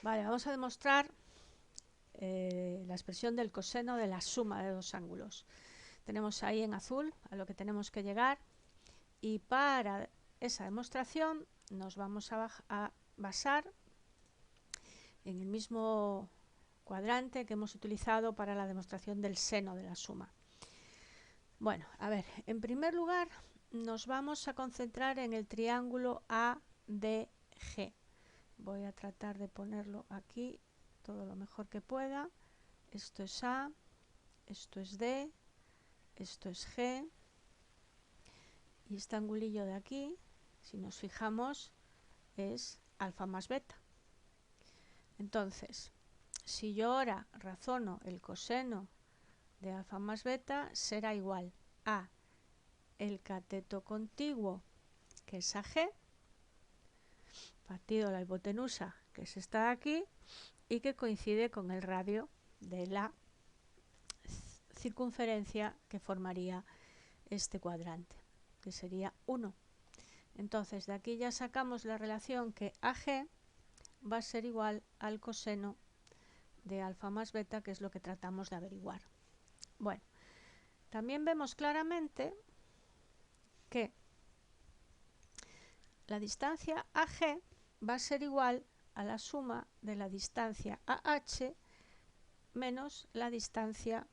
Vale, vamos a demostrar la expresión del coseno de la suma de dos ángulos. Tenemos ahí en azul a lo que tenemos que llegar, y para esa demostración nos vamos a basar en el mismo cuadrante que hemos utilizado para la demostración del seno de la suma. Bueno, a ver, en primer lugar nos vamos a concentrar en el triángulo ADG. Voy a tratar de ponerlo aquí todo lo mejor que pueda. Esto es A, esto es D, esto es G, y este angulillo de aquí, si nos fijamos, es alfa más beta. Entonces, si yo ahora razono el coseno de alfa más beta, será igual a el cateto contiguo, que es AG, partido la hipotenusa, que es esta de aquí, y que coincide con el radio de la circunferencia que formaría este cuadrante, que sería 1. Entonces de aquí ya sacamos la relación que AG va a ser igual al coseno de alfa más beta, que es lo que tratamos de averiguar. Bueno, también vemos claramente que la distancia AG va a ser igual a la suma de la distancia AH menos la distancia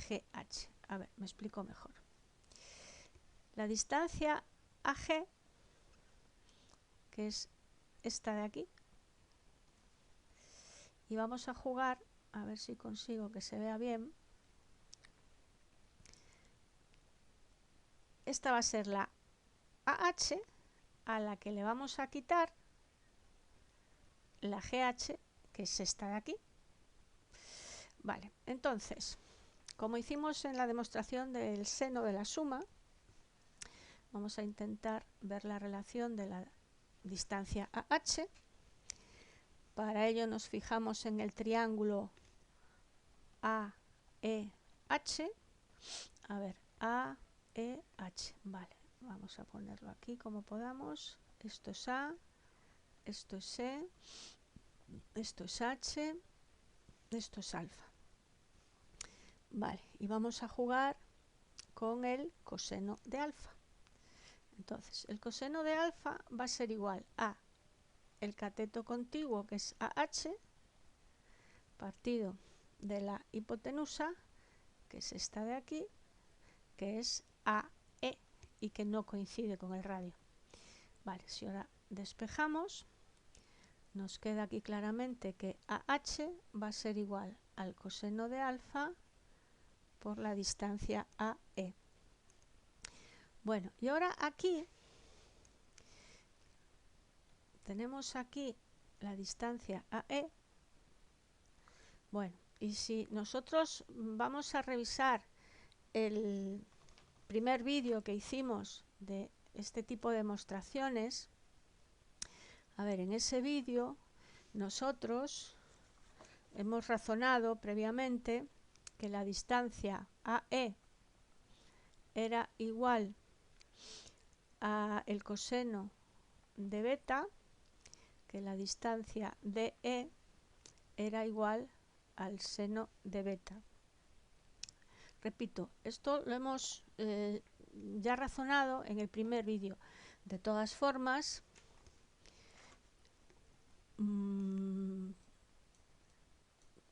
GH. A ver, me explico mejor. La distancia AG, que es esta de aquí, y vamos a jugar a ver si consigo que se vea bien. Esta va a ser la AH, a la que le vamos a quitar la GH, que es esta de aquí. Vale, entonces, como hicimos en la demostración del seno de la suma, vamos a intentar ver la relación de la distancia AH. Para ello nos fijamos en el triángulo AEH. A ver, AEH. Vale, vamos a ponerlo aquí como podamos. Esto es A, esto es E, esto es H, esto es alfa. Vale, y vamos a jugar con el coseno de alfa. Entonces, el coseno de alfa va a ser igual a el cateto contiguo, que es AH, partido de la hipotenusa, que es esta de aquí, que es AE y que no coincide con el radio. Vale, si ahora despejamos, nos queda aquí claramente que AH va a ser igual al coseno de alfa por la distancia AE. Bueno, y ahora aquí tenemos aquí la distancia AE. Bueno, y si nosotros vamos a revisar el primer vídeo que hicimos de este tipo de demostraciones, a ver, en ese vídeo nosotros hemos razonado previamente que la distancia AE era igual a el coseno de beta, que la distancia DE era igual al seno de beta. Repito, esto lo hemos ya razonado en el primer vídeo. De todas formas,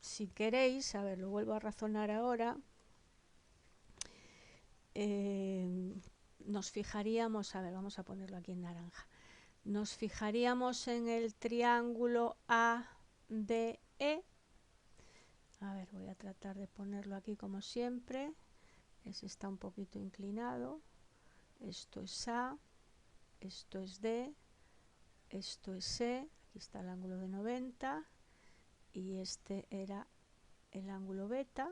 si queréis, a ver, lo vuelvo a razonar ahora, nos fijaríamos, a ver, vamos a ponerlo aquí en naranja, nos fijaríamos en el triángulo ADE. A ver, voy a tratar de ponerlo aquí como siempre. Ese está un poquito inclinado. Esto es A, esto es D, esto es C, aquí está el ángulo de 90, y este era el ángulo beta.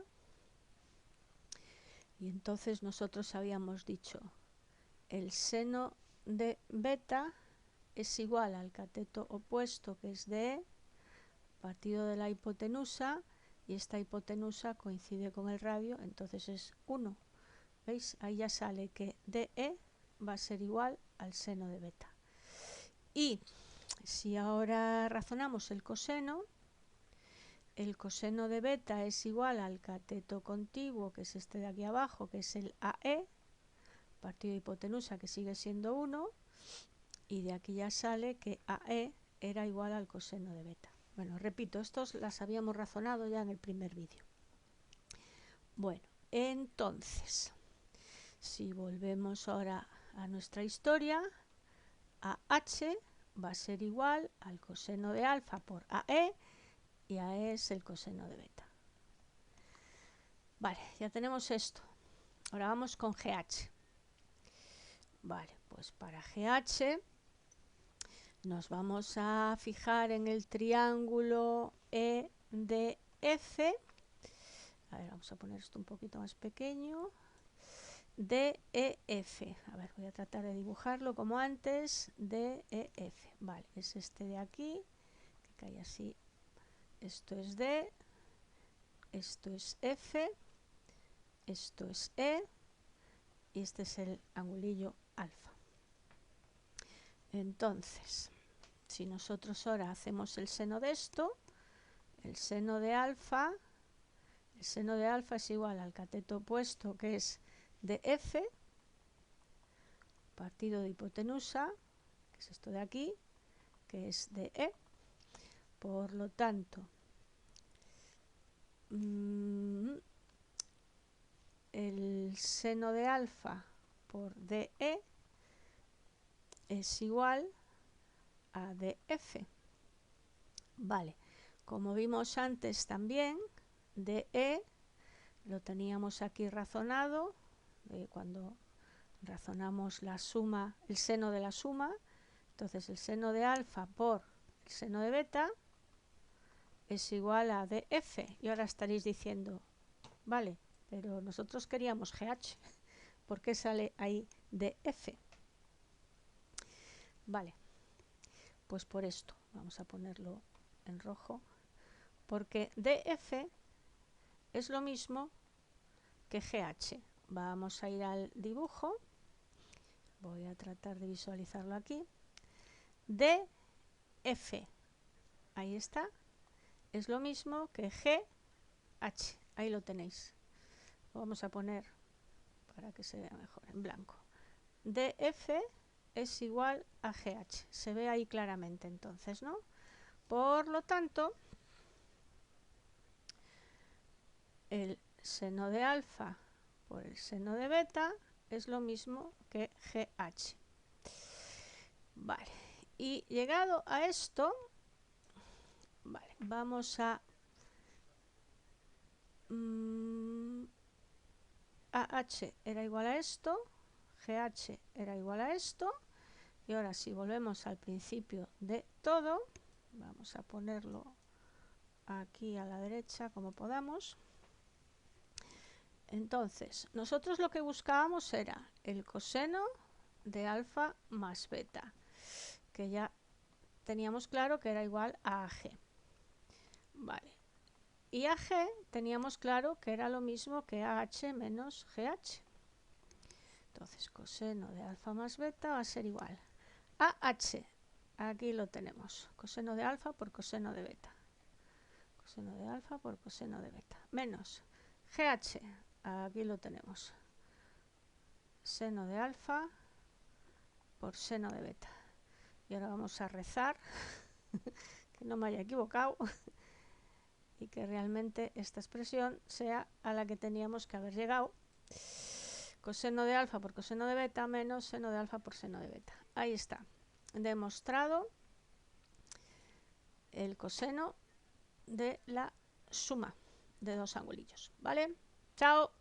Y entonces nosotros habíamos dicho el seno de beta es igual al cateto opuesto, que es DE, partido de la hipotenusa, y esta hipotenusa coincide con el radio, entonces es 1. ¿Veis? Ahí ya sale que DE va a ser igual al seno de beta. Y si ahora razonamos el coseno, el coseno de beta es igual al cateto contiguo, que es este de aquí abajo, que es el AE, partido de hipotenusa, que sigue siendo 1, y de aquí ya sale que AE era igual al coseno de beta. Bueno, repito, estos las habíamos razonado ya en el primer vídeo. Bueno, entonces, si volvemos ahora a nuestra historia, AH va a ser igual al coseno de alfa por AE, y AE es el coseno de beta. Vale, ya tenemos esto. Ahora vamos con GH. Vale, pues para GH nos vamos a fijar en el triángulo EDF. A ver, vamos a poner esto un poquito más pequeño. DEF. A ver, voy a tratar de dibujarlo como antes. DEF. Vale, es este de aquí, que cae así. Esto es D, esto es F, esto es E, y este es el angulillo alfa. Entonces, si nosotros ahora hacemos el seno de esto, el seno de alfa es igual al cateto opuesto, que es de F, partido de hipotenusa, que es esto de aquí, que es de E. Por lo tanto, el seno de alfa por DE es igual a DF. Vale, como vimos antes también, DE lo teníamos aquí razonado, cuando razonamos la suma, el seno de la suma. Entonces el seno de alfa por el seno de beta es igual a DF. Y ahora estaréis diciendo, vale, pero nosotros queríamos GH, ¿por qué sale ahí DF? Vale, pues por esto, vamos a ponerlo en rojo, porque DF es lo mismo que GH. Vamos a ir al dibujo, voy a tratar de visualizarlo aquí. DF, ahí está, es lo mismo que GH, ahí lo tenéis. Lo vamos a poner para que se vea mejor en blanco. DF es igual a GH, se ve ahí claramente entonces, ¿no? Por lo tanto, el seno de alfa por el seno de beta es lo mismo que GH. Vale, y llegado a esto, vale, vamos a AH era igual a esto, GH era igual a esto, y ahora si volvemos al principio de todo, vamos a ponerlo aquí a la derecha como podamos. Entonces, nosotros lo que buscábamos era el coseno de alfa más beta, que ya teníamos claro que era igual a AG. Vale. Y AG teníamos claro que era lo mismo que AH menos GH. Entonces, coseno de alfa más beta va a ser igual a AH. Aquí lo tenemos. Coseno de alfa por coseno de beta. Coseno de alfa por coseno de beta. Menos GH. Aquí lo tenemos. Seno de alfa por seno de beta. Y ahora vamos a rezar que no me haya equivocado y que realmente esta expresión sea a la que teníamos que haber llegado. Coseno de alfa por coseno de beta menos seno de alfa por seno de beta. Ahí está. Demostrado el coseno de la suma de dos angulillos. ¿Vale? Chao.